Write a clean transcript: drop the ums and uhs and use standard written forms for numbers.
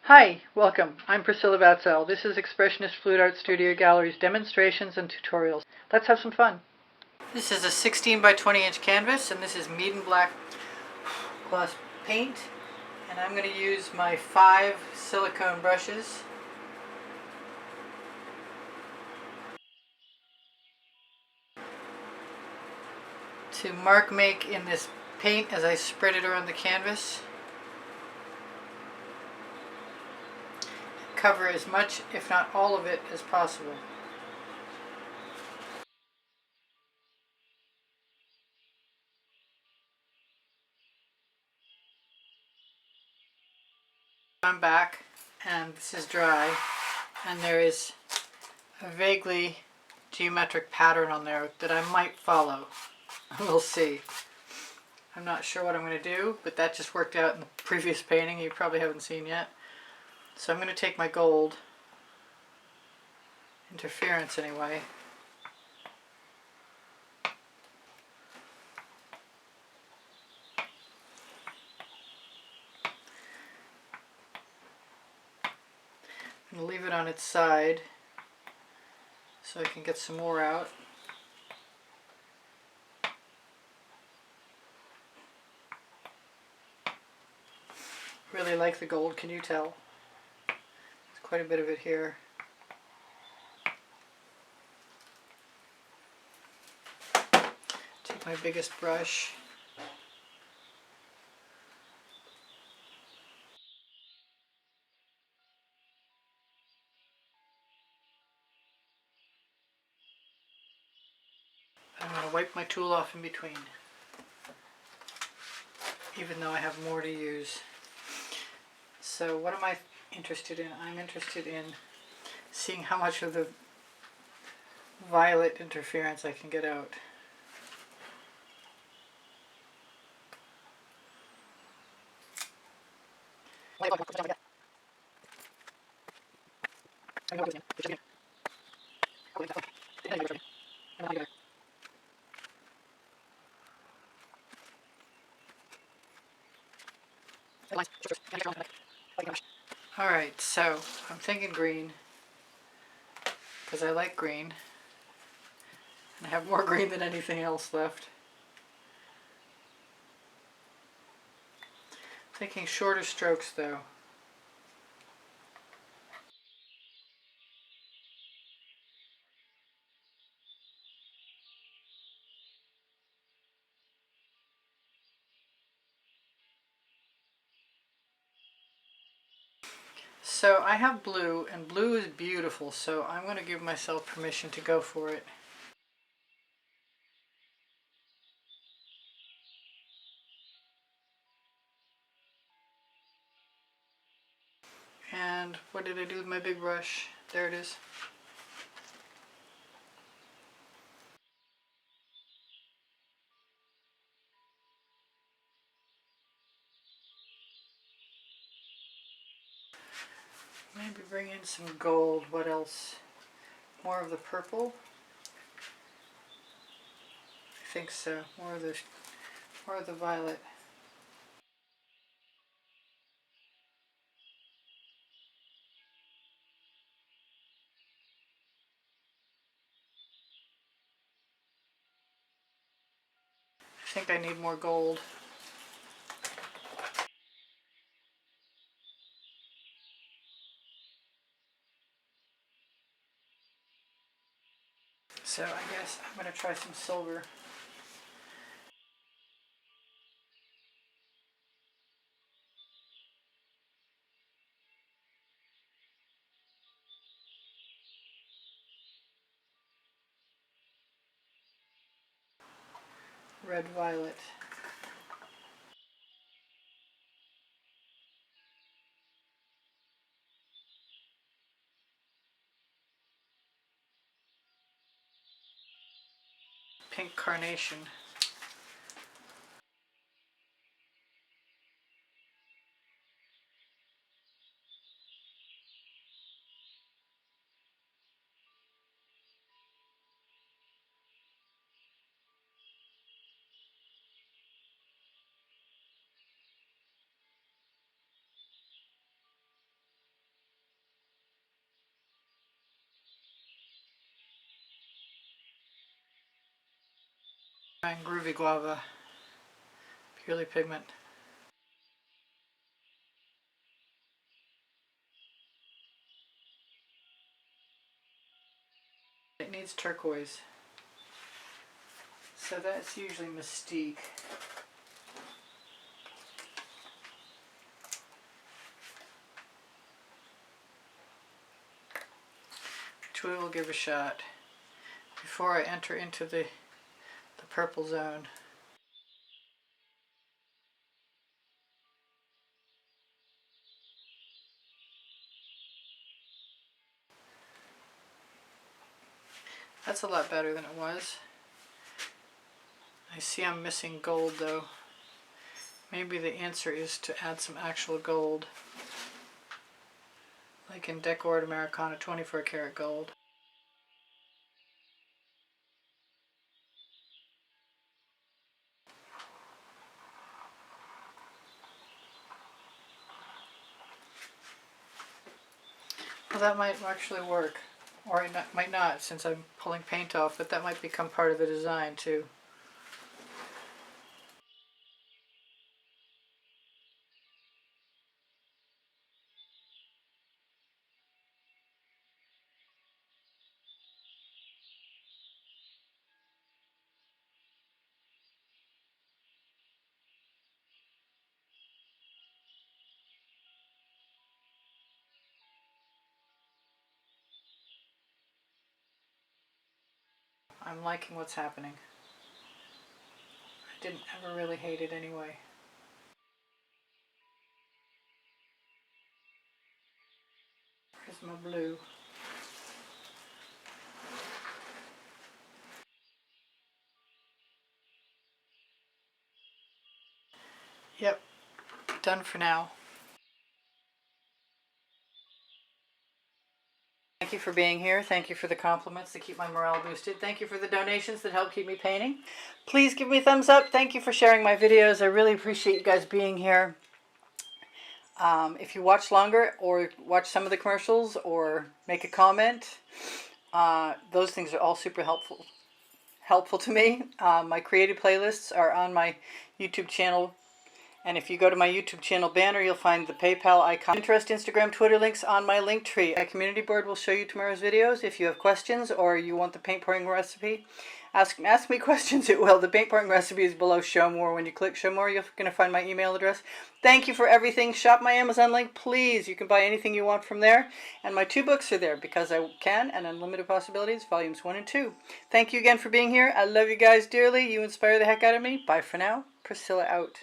Hi, welcome. I'm Priscilla Batzell. This is Expressionist Fluid Art Studio Gallery's demonstrations and tutorials. Let's have some fun. This is a 16 by 20 inch canvas, and this is Mead & Black gloss paint. And I'm going to use my 5 silicone brushes. To mark make in this paint as I spread it around the canvas. Cover as much, if not all of it, as possible. I'm back, and this is dry, and there is a vaguely geometric pattern on there that I might follow. We'll see. I'm not sure what I'm going to do, but that just worked out in the previous painting you probably haven't seen yet. So I'm going to take my gold, interference anyway, and leave it on its side so I can get some more out. Really like the gold, can you tell? There's quite a bit of it here. Take my biggest brush. I'm going to wipe my tool off in between, even though I have more to use. So what am I interested in? I'm interested in seeing how much of the violet interference I can get out. Alright, so I'm thinking green, because I like green, and I have more green than anything else left. Thinking shorter strokes though. So I have blue, and blue is beautiful, so I'm going to give myself permission to go for it. And what did I do with my big brush? There it is. Maybe bring in some gold. What else? More of the purple? I think so. More of the violet. I think I need more gold. So I guess I'm going to try some silver. Red violet. Pink carnation. And Groovy Guava, purely pigment. It needs turquoise. So that's usually Mistique. Which we will give a shot before I enter into the purple zone. That's a lot better than it was. I see I'm missing gold though. Maybe the answer is to add some actual gold. Like in Decor Americana 24 karat gold. Well, that might actually work. Or it might not, since I'm pulling paint off, but that might become part of the design too. I'm liking what's happening. I didn't ever really hate it anyway. Prizm blue. Yep, done for now. Thank you for being here. Thank you for the compliments that keep my morale boosted. Thank you for the donations that help keep me painting. Please give me a thumbs up. Thank you for sharing my videos. I really appreciate you guys being here. If you watch longer or watch some of the commercials or make a comment, those things are all super helpful to me. My creative playlists are on my YouTube channel. And if you go to my YouTube channel banner, you'll find the PayPal icon. Pinterest, Instagram, Twitter links on my link tree. My community board will show you tomorrow's videos. If you have questions or you want the paint pouring recipe, ask me questions, it will. The paint pouring recipe is below Show More. When you click Show More, you're going to find my email address. Thank you for everything. Shop my Amazon link, please. You can buy anything you want from there. And my 2 books are there, Because I Can and Unlimited Possibilities, volumes 1 and 2. Thank you again for being here. I love you guys dearly. You inspire the heck out of me. Bye for now. Priscilla out.